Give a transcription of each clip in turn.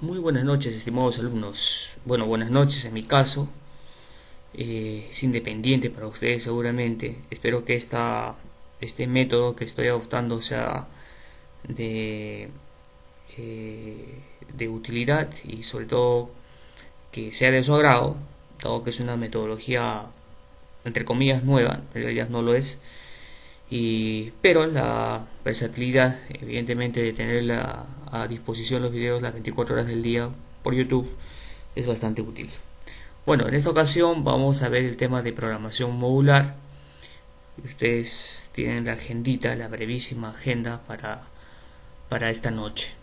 Muy buenas noches, estimados alumnos. Bueno, buenas noches en mi caso. Es independiente para ustedes seguramente. Espero que este método que estoy adoptando sea de, de utilidad y sobre todo que sea de su agrado, dado que es una metodología entre comillas nueva, en realidad no lo es. Pero la versatilidad, evidentemente, de tener a disposición los videos las 24 horas del día por YouTube es bastante útil. Bueno, en esta ocasión vamos a ver el tema de programación modular. Ustedes tienen la agendita, la brevísima agenda para esta noche.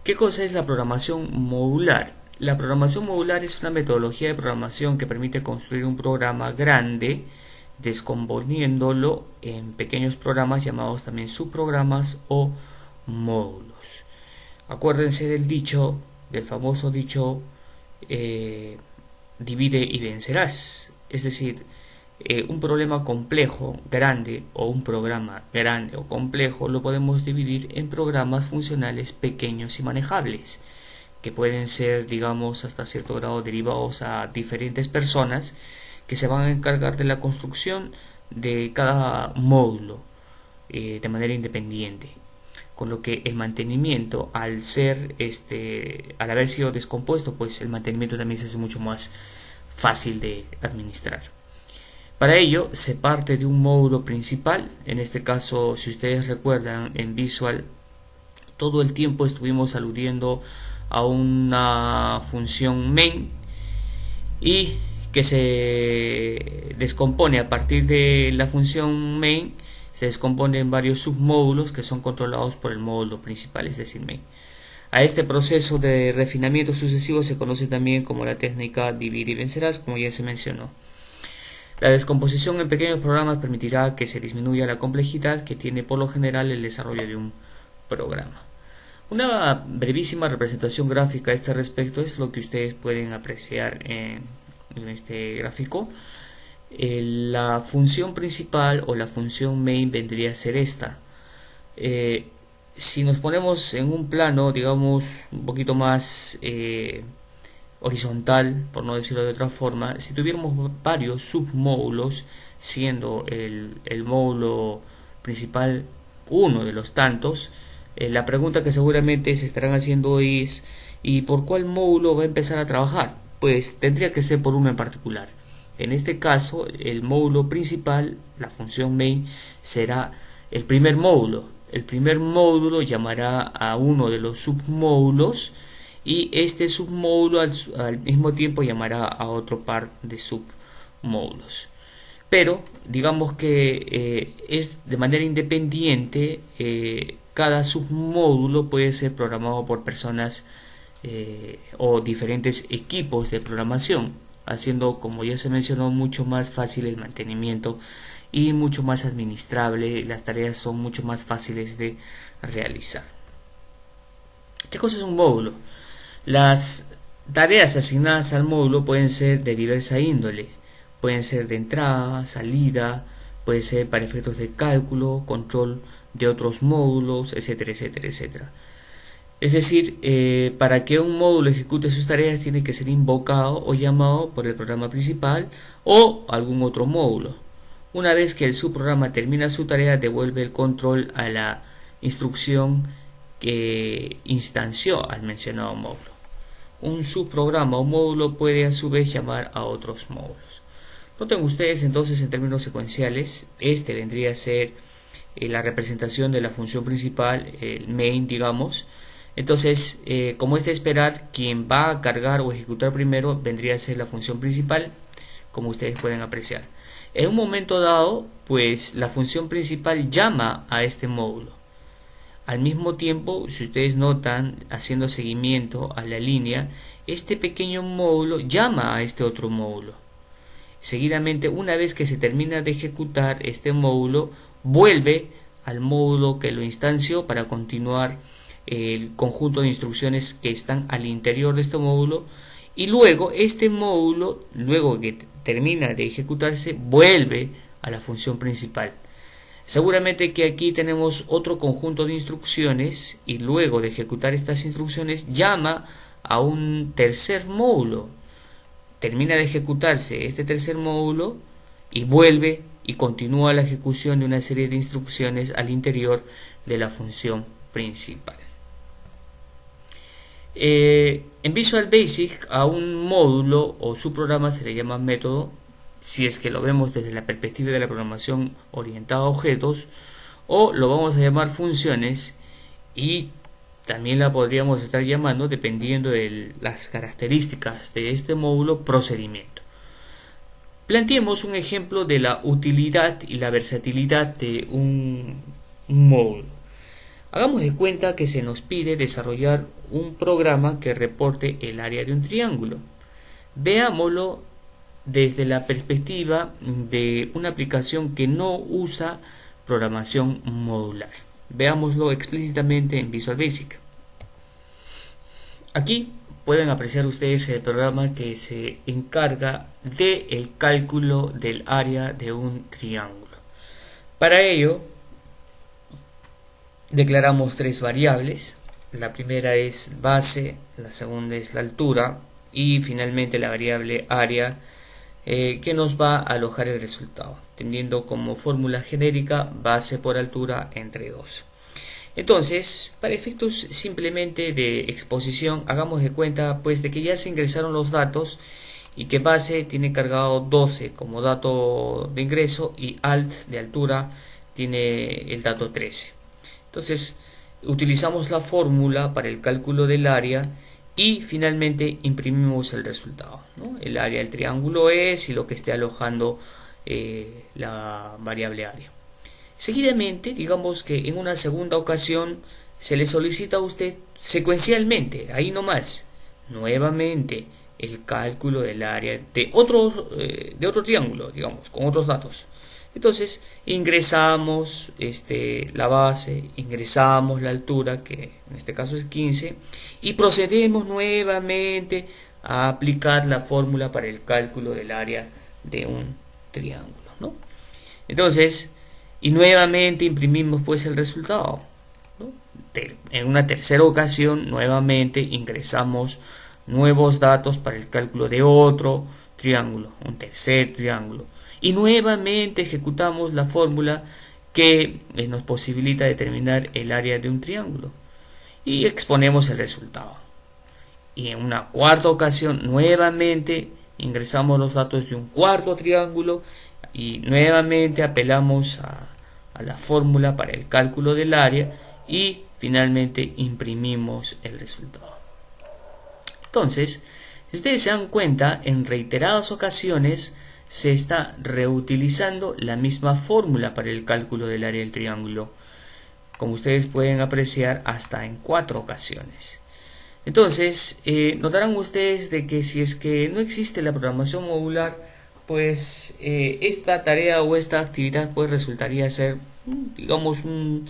¿Qué cosa es la programación modular? La programación modular es una metodología de programación que permite construir un programa grande descomponiéndolo en pequeños programas llamados también subprogramas o módulos. Acuérdense del famoso dicho, divide y vencerás. Es decir, un problema complejo, grande, o un programa grande o complejo lo podemos dividir en programas funcionales pequeños y manejables, que pueden ser, digamos, hasta cierto grado derivados a diferentes personas que se van a encargar de la construcción de cada módulo de manera independiente, con lo que el mantenimiento, al haber sido descompuesto, pues el mantenimiento también se hace mucho más fácil de administrar. Para ello se parte de un módulo principal. En este caso, si ustedes recuerdan, en Visual todo el tiempo estuvimos aludiendo a una función main y que se descompone a partir de la función main, se descompone en varios submódulos que son controlados por el módulo principal, es decir, main. A este proceso de refinamiento sucesivo se conoce también como la técnica divide y vencerás, como ya se mencionó. La descomposición en pequeños programas permitirá que se disminuya la complejidad que tiene por lo general el desarrollo de un programa. Una brevísima representación gráfica a este respecto es lo que ustedes pueden apreciar en este gráfico. La función principal o la función main vendría a ser esta. Si nos ponemos en un plano, digamos, un poquito más horizontal, por no decirlo de otra forma, si tuviéramos varios submódulos, siendo el módulo principal uno de los tantos, la pregunta que seguramente se estarán haciendo es: ¿y por cuál módulo va a empezar a trabajar? Pues tendría que ser por uno en particular. En este caso, el módulo principal, la función main, será el primer módulo. El primer módulo llamará a uno de los submódulos y este submódulo al mismo tiempo llamará a otro par de submódulos. Pero digamos que es de manera independiente. Cada submódulo puede ser programado por personas o diferentes equipos de programación, haciendo, como ya se mencionó, mucho más fácil el mantenimiento y mucho más administrable. Las tareas son mucho más fáciles de realizar. ¿Qué cosa es un módulo? Las tareas asignadas al módulo pueden ser de diversa índole. Pueden ser de entrada, salida, puede ser para efectos de cálculo, control de otros módulos, etcétera, etcétera, etcétera. Es decir, para que un módulo ejecute sus tareas tiene que ser invocado o llamado por el programa principal o algún otro módulo. Una vez que el subprograma termina su tarea, devuelve el control a la instrucción que instanció al mencionado módulo. Un subprograma o módulo puede a su vez llamar a otros módulos. Noten ustedes entonces, en términos secuenciales, este vendría a ser la representación de la función principal, el main, digamos. Entonces, como es de esperar, quien va a cargar o ejecutar primero vendría a ser la función principal, como ustedes pueden apreciar. En un momento dado, pues la función principal llama a este módulo. Al mismo tiempo, si ustedes notan, haciendo seguimiento a la línea, este pequeño módulo llama a este otro módulo. Seguidamente, una vez que se termina de ejecutar este módulo, vuelve al módulo que lo instanció para continuar el conjunto de instrucciones que están al interior de este módulo, y luego este módulo, luego que termina de ejecutarse, vuelve a la función principal. Seguramente que aquí tenemos otro conjunto de instrucciones y luego de ejecutar estas instrucciones llama a un tercer módulo. Termina de ejecutarse este tercer módulo y vuelve y continúa la ejecución de una serie de instrucciones al interior de la función principal. En Visual Basic a un módulo o subprograma se le llama método, si es que lo vemos desde la perspectiva de la programación orientada a objetos, o lo vamos a llamar funciones, y también la podríamos estar llamando, dependiendo de las características de este módulo, procedimiento. Planteemos un ejemplo de la utilidad y la versatilidad de un módulo. Hagamos de cuenta que se nos pide desarrollar un programa que reporte el área de un triángulo. Veámoslo desde la perspectiva de una aplicación que no usa programación modular. Veámoslo explícitamente en Visual Basic. Aquí pueden apreciar ustedes el programa que se encarga del cálculo del área de un triángulo. Para ello, declaramos tres variables. La primera es base, la segunda es la altura y finalmente la variable área, que nos va a alojar el resultado, teniendo como fórmula genérica base por altura entre 2. Entonces, para efectos simplemente de exposición, hagamos de cuenta pues de que ya se ingresaron los datos y que base tiene cargado 12 como dato de ingreso y alt de altura tiene el dato 13. Entonces, utilizamos la fórmula para el cálculo del área y finalmente imprimimos el resultado, ¿no? El área del triángulo es y lo que esté alojando la variable área. Seguidamente, digamos que en una segunda ocasión se le solicita a usted secuencialmente, ahí nomás, nuevamente el cálculo del área de otro triángulo, digamos, con otros datos. Entonces ingresamos la base, ingresamos la altura, que en este caso es 15, y procedemos nuevamente a aplicar la fórmula para el cálculo del área de un triángulo, ¿no? Entonces, y nuevamente imprimimos pues el resultado, ¿no? En una tercera ocasión nuevamente ingresamos nuevos datos para el cálculo de otro triángulo, un tercer triángulo, y nuevamente ejecutamos la fórmula que nos posibilita determinar el área de un triángulo y exponemos el resultado. Y en una cuarta ocasión nuevamente ingresamos los datos de un cuarto triángulo y nuevamente apelamos a la fórmula para el cálculo del área y finalmente imprimimos el resultado. Entonces, si ustedes se dan cuenta, en reiteradas ocasiones se está reutilizando la misma fórmula para el cálculo del área del triángulo, como ustedes pueden apreciar hasta en 4 ocasiones. Entonces, notarán ustedes de que si es que no existe la programación modular, pues esta tarea o esta actividad pues resultaría ser, digamos, un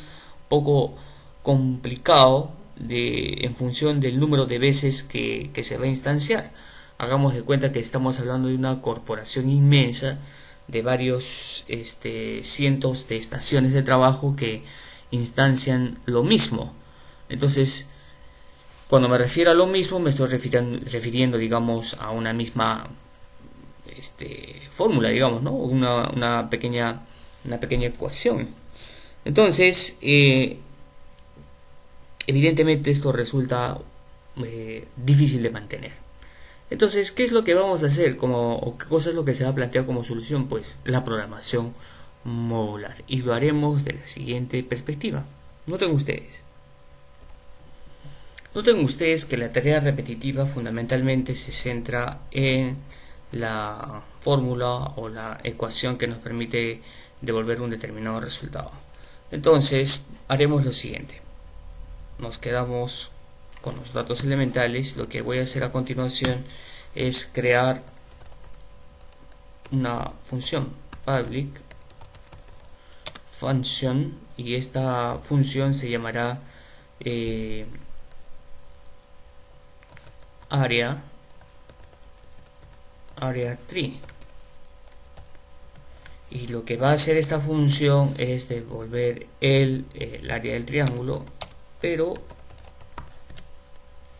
poco complicado en función del número de veces que se va a instanciar. Hagamos de cuenta que estamos hablando de una corporación inmensa de varios cientos de estaciones de trabajo que instancian lo mismo. Entonces, cuando me refiero a lo mismo, me estoy refiriendo, digamos, a una misma fórmula, digamos, ¿no? Una pequeña ecuación. Entonces, evidentemente esto resulta difícil de mantener. Entonces, ¿qué es lo que vamos a hacer? ¿O qué cosa es lo que se va a plantear como solución? Pues la programación modular. Y lo haremos de la siguiente perspectiva. Noten ustedes que la tarea repetitiva fundamentalmente se centra en la fórmula o la ecuación que nos permite devolver un determinado resultado. Entonces, haremos lo siguiente. Nos quedamos con los datos elementales. Lo que voy a hacer a continuación es crear una función public function, y esta función se llamará area tree. y lo que va a hacer esta función es devolver el área del triángulo, pero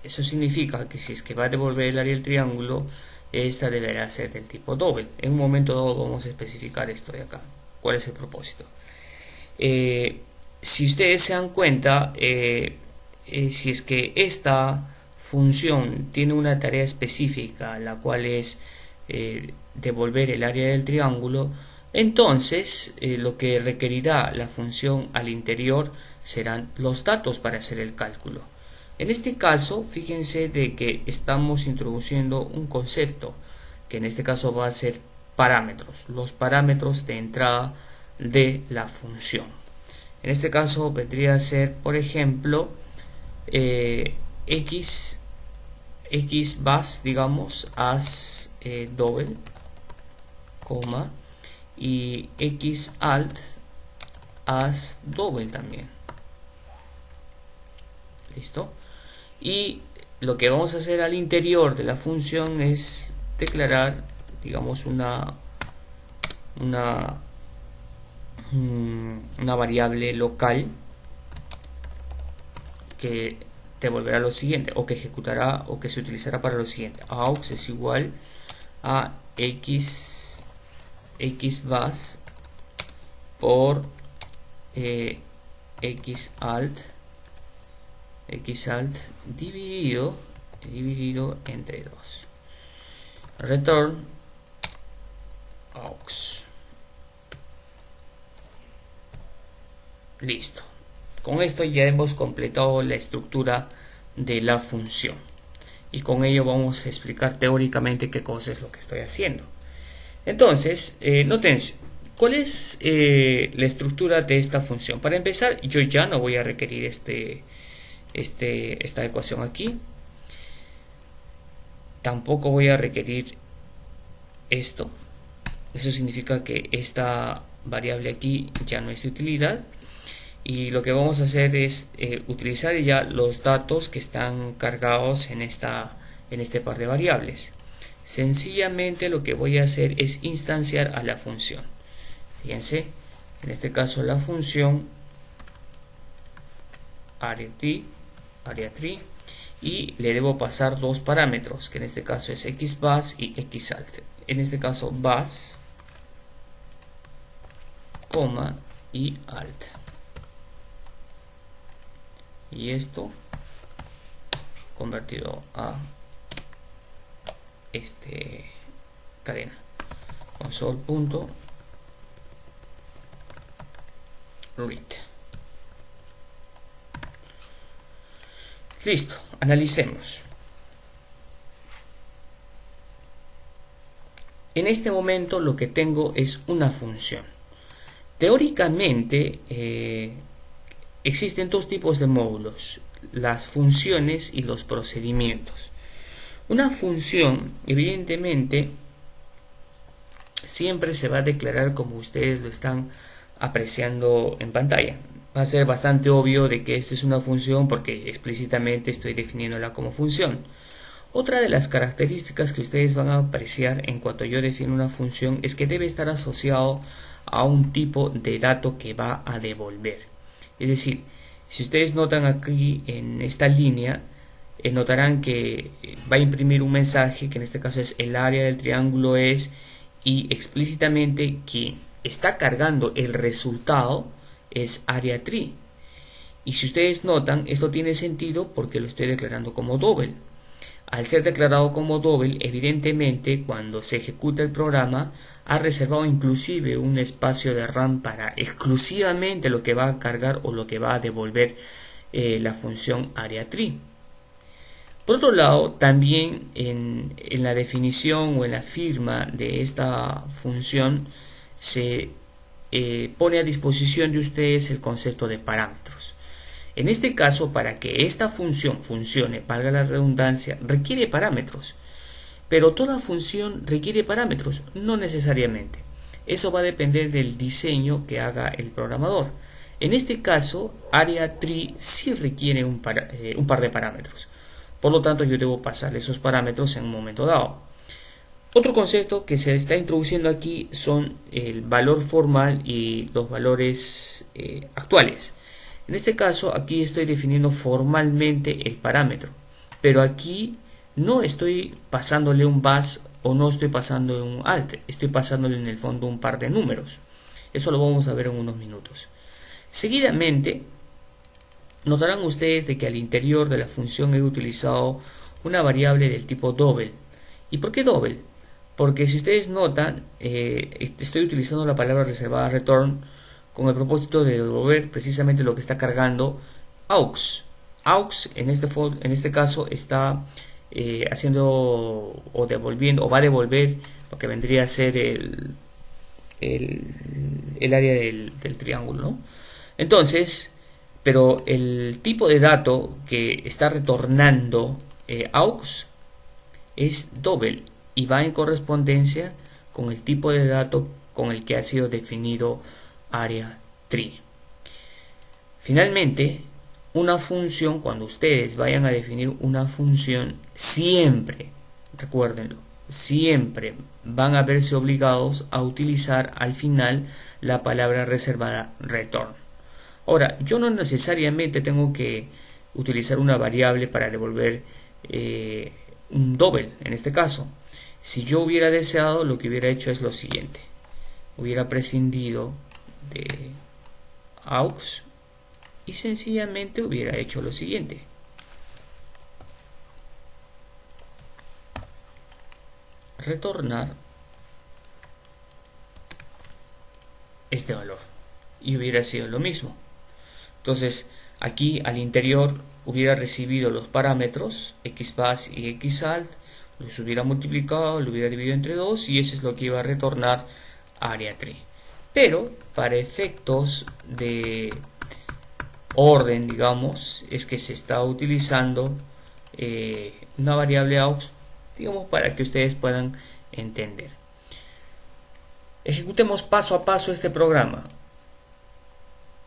eso significa que si es que va a devolver el área del triángulo, esta deberá ser del tipo double. En un momento dado vamos a especificar esto de acá, cuál es el propósito. Si ustedes se dan cuenta, si es que esta función tiene una tarea específica, la cual es devolver el área del triángulo, entonces lo que requerirá la función al interior serán los datos para hacer el cálculo. En este caso, fíjense de que estamos introduciendo un concepto, que en este caso va a ser parámetros, los parámetros de entrada de la función. En este caso vendría a ser, por ejemplo, x bas, digamos, as double, coma, y x alt as double también. ¿Listo? Y lo que vamos a hacer al interior de la función es declarar, digamos, una variable local que devolverá lo siguiente, o que ejecutará, o que se utilizará para lo siguiente. Aux es igual a x bas por x alt dividido entre 2. Return aux. Listo. Con esto ya hemos completado la estructura de la función. Y con ello vamos a explicar teóricamente qué cosa es lo que estoy haciendo. Entonces, noten, ¿cuál es la estructura de esta función? Para empezar, yo ya no voy a requerir esta ecuación aquí. Tampoco voy a requerir esto. Eso significa que esta variable aquí ya no es de utilidad. Y lo que vamos a hacer es utilizar ya los datos que están cargados en este par de variables. Sencillamente lo que voy a hacer es instanciar a la función. Fíjense, en este caso la función area3, y le debo pasar dos parámetros, que en este caso es xbas y xalt. En este caso bas, coma, y alt. Y esto convertido a cadena. Console.read. Listo, analicemos. En este momento lo que tengo es una función. Teóricamente existen dos tipos de módulos: las funciones y los procedimientos. Una función, evidentemente, siempre se va a declarar como ustedes lo están apreciando en pantalla. Va a ser bastante obvio de que esto es una función porque explícitamente estoy definiéndola como función. Otra de las características que ustedes van a apreciar en cuanto yo defino una función es que debe estar asociado a un tipo de dato que va a devolver. Es decir, si ustedes notan aquí en esta línea, notarán que va a imprimir un mensaje que en este caso es el área del triángulo es, y explícitamente quien está cargando el resultado es area3. Y si ustedes notan, esto tiene sentido porque lo estoy declarando como double. Al ser declarado como double, evidentemente cuando se ejecuta el programa ha reservado inclusive un espacio de RAM para exclusivamente lo que va a cargar o lo que va a devolver la función area3. Por otro lado, también en la definición o en la firma de esta función se pone a disposición de ustedes el concepto de parámetros. En este caso, para que esta función funcione, valga la redundancia, requiere parámetros. Pero toda función requiere parámetros, no necesariamente. Eso va a depender del diseño que haga el programador. En este caso, area3 sí requiere un par de parámetros. Por lo tanto, yo debo pasarle esos parámetros en un momento dado. Otro concepto que se está introduciendo aquí son el valor formal y los valores actuales. En este caso, aquí estoy definiendo formalmente el parámetro, pero aquí no estoy pasándole un bus o no estoy pasando un alt, estoy pasándole en el fondo un par de números. Eso lo vamos a ver en unos minutos. Seguidamente, notarán ustedes de que al interior de la función he utilizado una variable del tipo double. ¿Y por qué double? Porque si ustedes notan, estoy utilizando la palabra reservada return con el propósito de devolver precisamente lo que está cargando aux. Aux en este caso está haciendo o devolviendo o va a devolver lo que vendría a ser el área del triángulo, ¿no? Entonces, pero el tipo de dato que está retornando aux es double y va en correspondencia con el tipo de dato con el que ha sido definido area tree. Finalmente, una función, cuando ustedes vayan a definir una función, siempre, recuérdenlo, siempre van a verse obligados a utilizar al final la palabra reservada return. Ahora, yo no necesariamente tengo que utilizar una variable para devolver un double en este caso. Si yo hubiera deseado, lo que hubiera hecho es lo siguiente: hubiera prescindido de aux y sencillamente hubiera hecho lo siguiente: retornar este valor, y hubiera sido lo mismo. Entonces aquí al interior hubiera recibido los parámetros xbus y xalt, los hubiera multiplicado, lo hubiera dividido entre 2 y eso es lo que iba a retornar area tree. Pero para efectos de orden, digamos, es que se está utilizando una variable aux, digamos, para que ustedes puedan entender. Ejecutemos paso a paso este programa.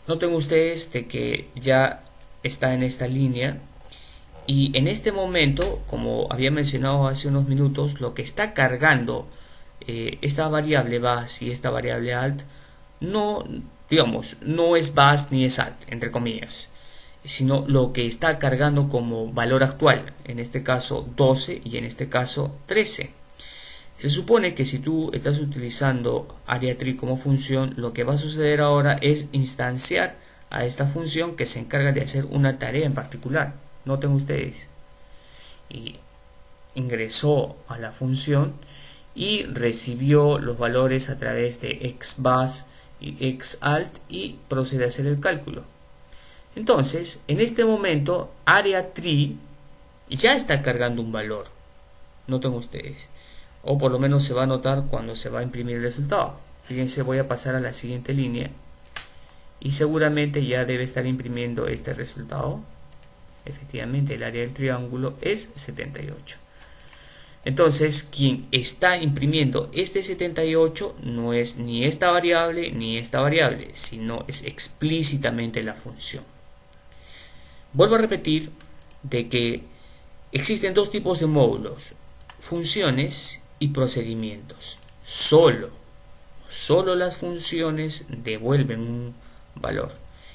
Noten ustedes de que ya está en esta línea y en este momento, como había mencionado hace unos minutos, lo que está cargando esta variable bus y esta variable alt no, digamos, no es bus ni es alt, entre comillas, sino lo que está cargando como valor actual, en este caso 12 y en este caso 13. Se supone que si tú estás utilizando AreaTree como función, lo que va a suceder ahora es instanciar a esta función que se encarga de hacer una tarea en particular. Noten ustedes. Y ingresó a la función y recibió los valores a través de xbus y xalt y procede a hacer el cálculo. Entonces, en este momento, AreaTree ya está cargando un valor. Noten ustedes. O por lo menos se va a notar cuando se va a imprimir el resultado. Fíjense, voy a pasar a la siguiente línea y seguramente ya debe estar imprimiendo este resultado. Efectivamente, el área del triángulo es 78. Entonces, quien está imprimiendo este 78 no es ni esta variable ni esta variable, sino es explícitamente la función. Vuelvo a repetir de que existen dos tipos de módulos: funciones y procedimientos. Solo las funciones devuelven un valor.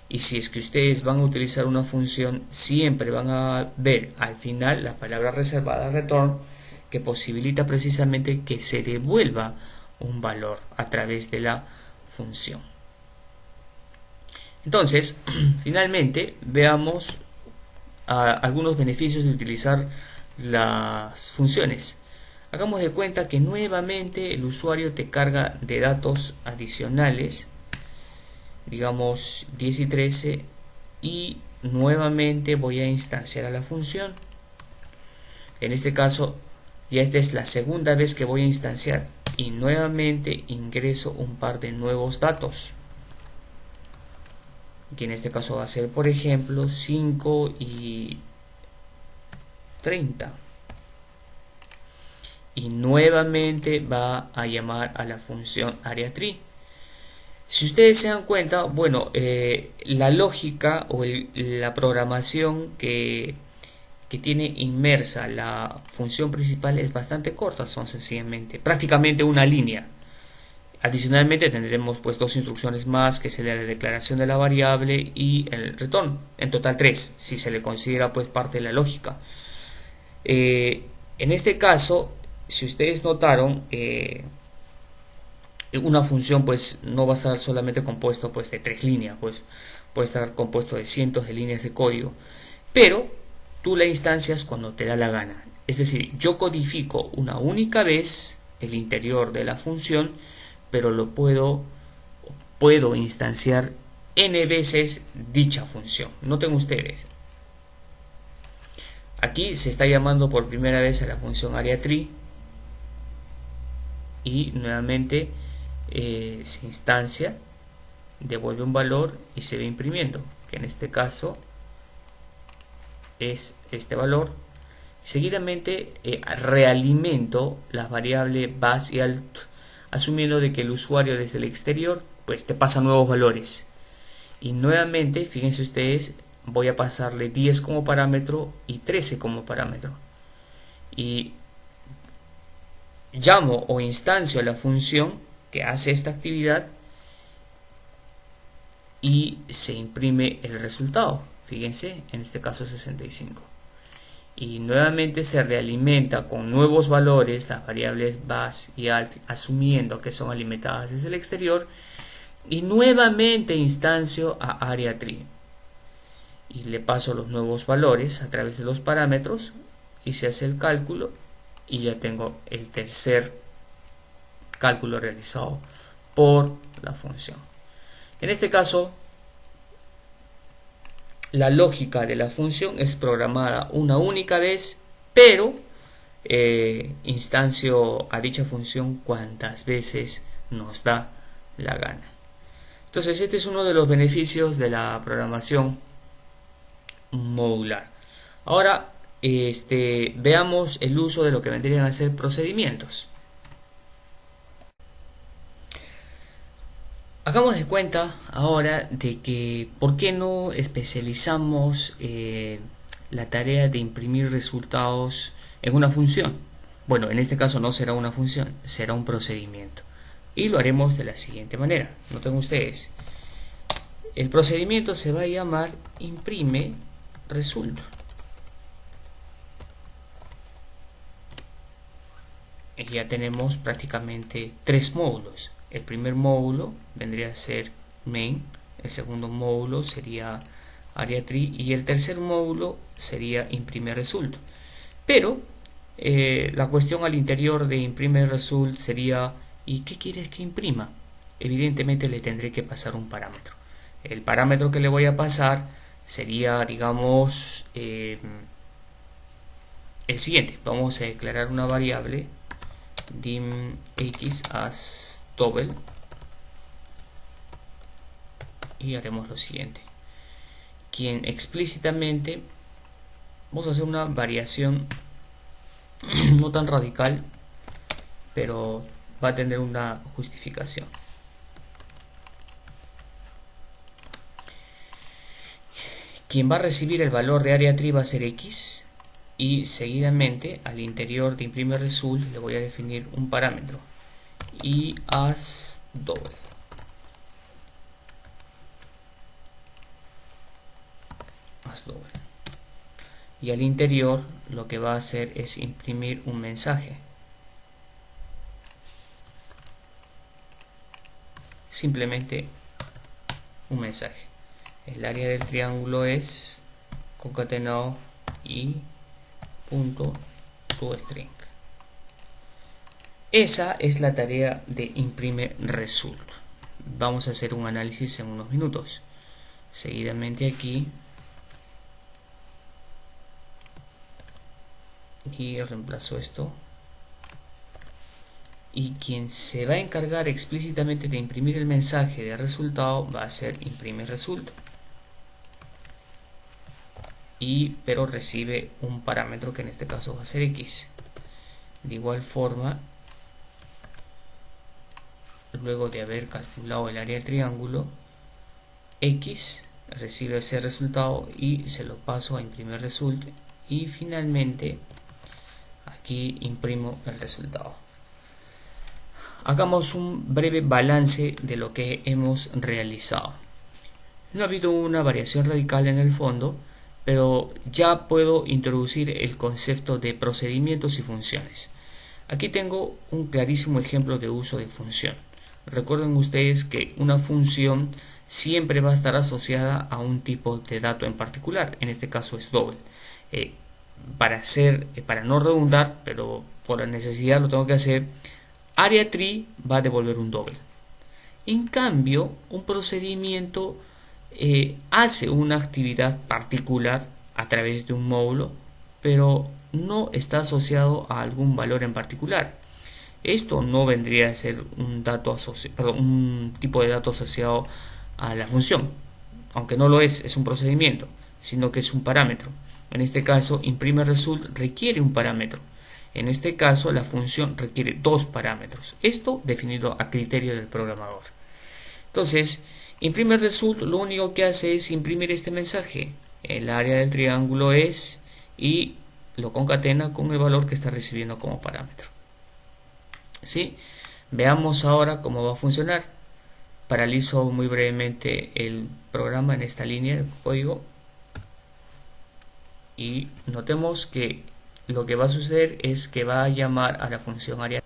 Y si es que ustedes van a utilizar una función, siempre van a ver al final la palabra reservada return, que posibilita precisamente que se devuelva un valor a través de la función. Entonces, finalmente, veamos algunos beneficios de utilizar las funciones. Hagamos de cuenta que nuevamente el usuario te carga de datos adicionales, digamos 10 y 13, y nuevamente voy a instanciar a la función. En este caso, ya esta es la segunda vez que voy a instanciar y nuevamente ingreso un par de nuevos datos, que en este caso va a ser, por ejemplo, 5 y 30. Y nuevamente va a llamar a la función AreaTree. Si ustedes se dan cuenta, bueno, la lógica o la programación que que tiene inmersa la función principal es bastante corta, son sencillamente prácticamente una línea. Adicionalmente tendremos pues dos instrucciones más, que sería la declaración de la variable y el return, en total tres, si se le considera pues parte de la lógica. En este caso, si ustedes notaron, una función pues no va a estar solamente compuesto pues de tres líneas, pues puede estar compuesto de cientos de líneas de código, pero tú la instancias cuando te da la gana. Es decir, yo codifico una única vez el interior de la función, pero lo puedo instanciar n veces dicha función. Noten ustedes, aquí se está llamando por primera vez a la función AreaTree y nuevamente se instancia, devuelve un valor y se va imprimiendo, que en este caso es este valor. Seguidamente realimento las variables base y alt, asumiendo de que el usuario desde el exterior pues te pasa nuevos valores, y nuevamente fíjense ustedes, voy a pasarle 10 como parámetro y 13 como parámetro, y llamo o instancio a la función que hace esta actividad y se imprime el resultado. Fíjense, en este caso 65. Y nuevamente se realimenta con nuevos valores las variables base y alt, asumiendo que son alimentadas desde el exterior, y nuevamente instancio a AreaTree y le paso los nuevos valores a través de los parámetros y se hace el cálculo, y ya tengo el tercer cálculo realizado por la función. En este caso, la lógica de la función es programada una única vez, pero instancio a dicha función cuantas veces nos da la gana. Entonces, este es uno de los beneficios de la programación modular. Ahora, veamos el uso de lo que vendrían a ser procedimientos. Hagamos de cuenta ahora de que ¿por qué no especializamos la tarea de imprimir resultados en una función? Bueno, en este caso no será una función, será un procedimiento, y lo haremos de la siguiente manera. Noten ustedes, el procedimiento se va a llamar imprime result. Y ya tenemos prácticamente tres módulos. El primer módulo vendría a ser main, el segundo módulo sería AreaTree y el tercer módulo sería imprime result. Pero la cuestión al interior de imprime result sería, ¿y qué quieres que imprima? Evidentemente le tendré que pasar un parámetro. El parámetro que le voy a pasar sería, digamos, el siguiente. Vamos a declarar una variable dim x as double y haremos lo siguiente, quien explícitamente vamos a hacer una variación no tan radical, pero va a tener una justificación. Quien va a recibir el valor de AreaTree va a ser x, y seguidamente al interior de imprime result le voy a definir un parámetro y as double. Y al interior lo que va a hacer es imprimir un mensaje. Simplemente un mensaje. El área del triángulo es concatenado y punto toString. Esa es la tarea de imprime result. Vamos a hacer un análisis en unos minutos. Seguidamente aquí, y reemplazo esto, y quien se va a encargar explícitamente de imprimir el mensaje de resultado va a ser imprime result, pero recibe un parámetro que en este caso va a ser x. De igual forma, luego de haber calculado el área del triángulo, x recibe ese resultado y se lo paso a imprimir result, y finalmente aquí imprimo el resultado. Hagamos un breve balance de lo que hemos realizado. No ha habido una variación radical en el fondo, pero ya puedo introducir el concepto de procedimientos y funciones. Aquí tengo un clarísimo ejemplo de uso de función. Recuerden ustedes que una función siempre va a estar asociada a un tipo de dato en particular, en este caso es double. Para no redundar, pero por la necesidad lo tengo que hacer, area tree va a devolver un double. En cambio, un procedimiento hace una actividad particular a través de un módulo, pero no está asociado a algún valor en particular. Esto no vendría a ser un tipo de dato asociado a la función, aunque no lo es un procedimiento, sino que es un parámetro. En este caso, imprime result requiere un parámetro. En este caso, la función requiere dos parámetros. Esto definido a criterio del programador. Entonces, imprime result lo único que hace es imprimir este mensaje. El área del triángulo es y lo concatena con el valor que está recibiendo como parámetro. ¿Sí? Veamos ahora cómo va a funcionar. Paralizo muy brevemente el programa en esta línea de código y notemos que lo que va a suceder es que va a llamar a la función área.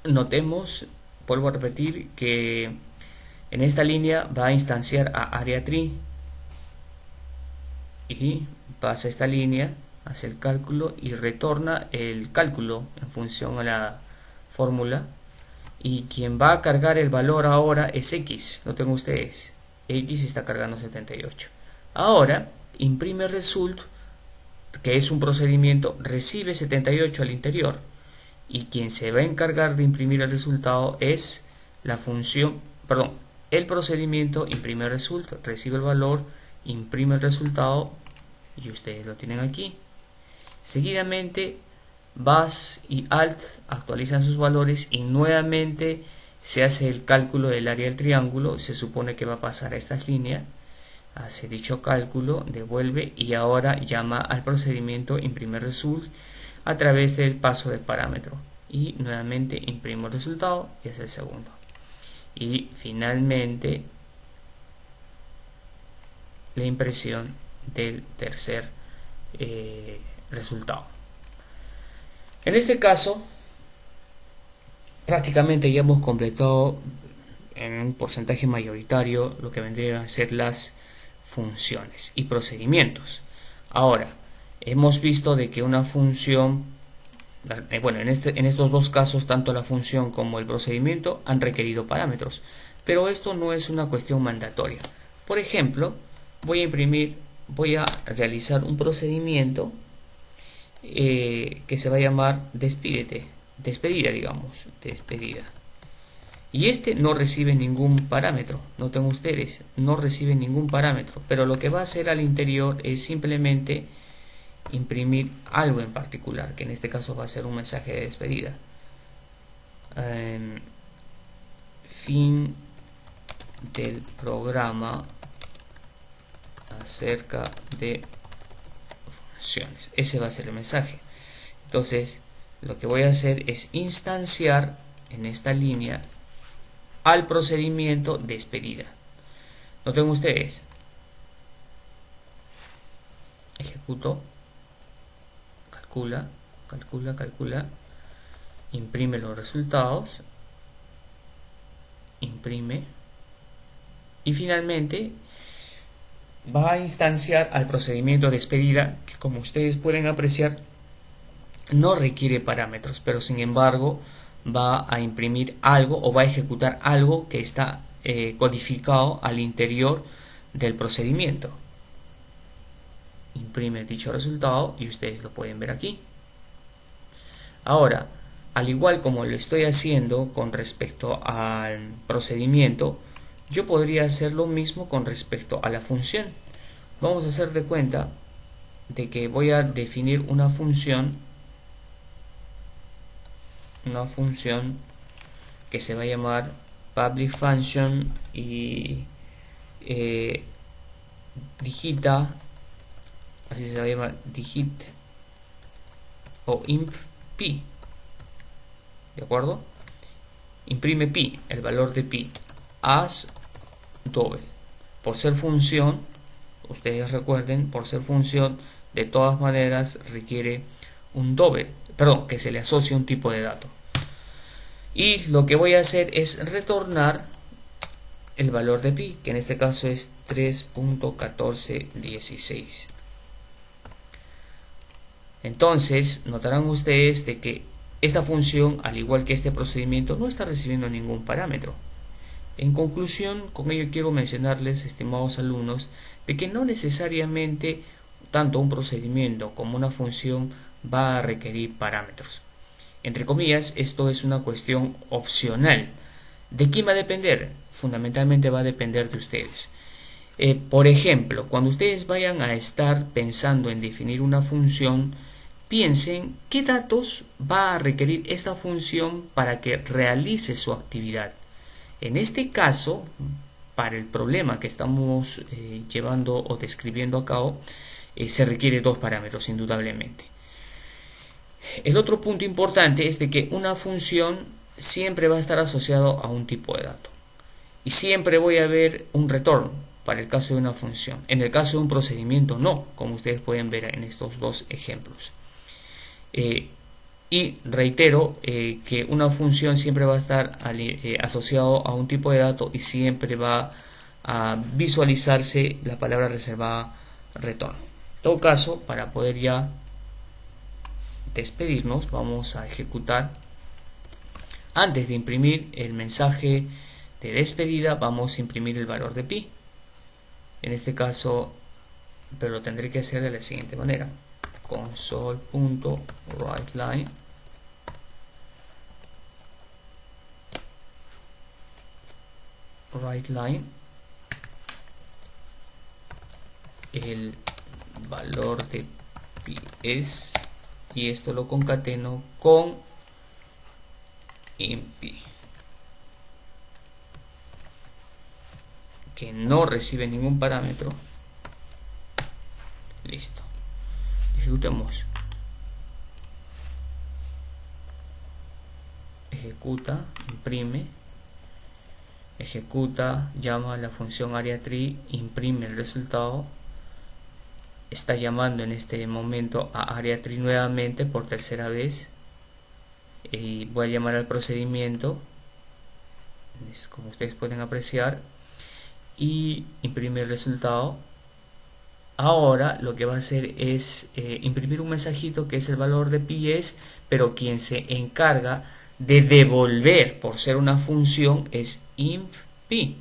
Notemos, vuelvo a repetir, que en esta línea va a instanciar a área tree y pasa esta línea, hace el cálculo y retorna el cálculo en función a la fórmula, y quien va a cargar el valor ahora es x. Noten ustedes, x está cargando 78. Ahora imprime result, que es un procedimiento, recibe 78 al interior, y quien se va a encargar de imprimir el resultado es la función, el procedimiento imprime result, recibe el valor, imprime el resultado y ustedes lo tienen aquí. Seguidamente bas y alt actualizan sus valores y nuevamente se hace el cálculo del área del triángulo. Se supone que va a pasar a estas líneas, hace dicho cálculo, devuelve y ahora llama al procedimiento imprime result a través del paso de parámetro y nuevamente imprimo el resultado y es el segundo. Y finalmente la impresión del tercer resultado. En este caso prácticamente ya hemos completado en un porcentaje mayoritario lo que vendrían a ser las funciones y procedimientos. Ahora hemos visto de que una función, en estos dos casos tanto la función como el procedimiento han requerido parámetros, pero esto no es una cuestión mandatoria. Por ejemplo, voy a realizar un procedimiento que se va a llamar despedida, y este no recibe ningún parámetro. Noten ustedes, no recibe ningún parámetro, pero lo que va a hacer al interior es simplemente imprimir algo en particular, que en este caso va a ser un mensaje de despedida. Fin del programa acerca de funciones. Ese va a ser el mensaje. Entonces lo que voy a hacer es instanciar en esta línea al procedimiento despedida. Noten ustedes, ejecuto, calcula, imprime los resultados, imprime y finalmente va a instanciar al procedimiento despedida, que como ustedes pueden apreciar no requiere parámetros, pero sin embargo va a imprimir algo o va a ejecutar algo que está codificado al interior del procedimiento. Imprime dicho resultado y ustedes lo pueden ver aquí. Ahora, al igual como lo estoy haciendo con respecto al procedimiento, yo podría hacer lo mismo con respecto a la función. Vamos a hacer de cuenta de que voy a definir una función que se va a llamar public function y digita, así se va a llamar, digit o imp pi, ¿de acuerdo? Imprime pi, el valor de pi, as double. Por ser función, ustedes recuerden, por ser función, de todas maneras requiere un double, perdón, que se le asocie un tipo de dato. Y lo que voy a hacer es retornar el valor de pi, que en este caso es 3.1416. Entonces notarán ustedes de que esta función, al igual que este procedimiento, no está recibiendo ningún parámetro. En conclusión, con ello quiero mencionarles, estimados alumnos, de que no necesariamente tanto un procedimiento como una función va a requerir parámetros. Entre comillas, esto es una cuestión opcional. ¿De quién va a depender? Fundamentalmente va a depender de ustedes. Por ejemplo, cuando ustedes vayan a estar pensando en definir una función, piensen qué datos va a requerir esta función para que realice su actividad. En este caso, para el problema que estamos llevando o describiendo a cabo, se requiere dos parámetros indudablemente. El otro punto importante es de que una función siempre va a estar asociado a un tipo de dato. Y siempre voy a ver un retorno para el caso de una función. En el caso de un procedimiento no, como ustedes pueden ver en estos dos ejemplos. Y reitero que una función siempre va a estar asociado a un tipo de dato y siempre va a visualizarse la palabra reservada retorno. En todo caso, para poder ya despedirnos, vamos a ejecutar. Antes de imprimir el mensaje de despedida, vamos a imprimir el valor de pi. En este caso, pero lo tendré que hacer de la siguiente manera: console.writeLine el valor de pi es, y esto lo concateno con imp, que no recibe ningún parámetro. Listo, ejecutemos. Ejecuta, imprime, ejecuta, llama a la función AreaTree, imprime el resultado. Está llamando en este momento a AreaTree nuevamente por tercera vez. Y voy a llamar al procedimiento, como ustedes pueden apreciar, y imprime el resultado. Ahora lo que va a hacer es imprimir un mensajito que es el valor de pi es, pero quien se encarga de devolver, por ser una función, es imp pi,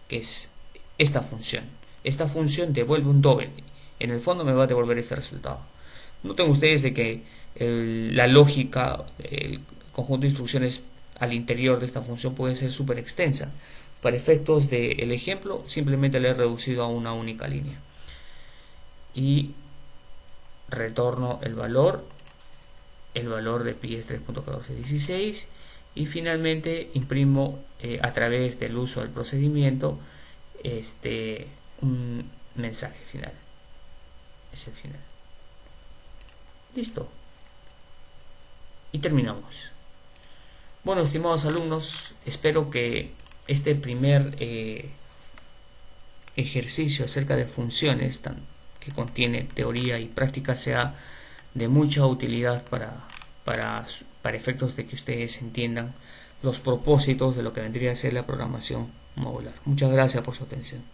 que es esta función. Esta función devuelve un doble. En el fondo me va a devolver este resultado. Noten ustedes de que la lógica, el conjunto de instrucciones al interior de esta función puede ser súper extensa. Para efectos del ejemplo, simplemente le he reducido a una única línea. Y retorno el valor de pi es 3.1416, y finalmente imprimo a través del uso del procedimiento un mensaje final. Es el final. Listo. Y terminamos. Bueno, estimados alumnos, espero que este primer ejercicio acerca de funciones que contiene teoría y práctica sea de mucha utilidad para efectos de que ustedes entiendan los propósitos de lo que vendría a ser la programación modular. Muchas gracias por su atención.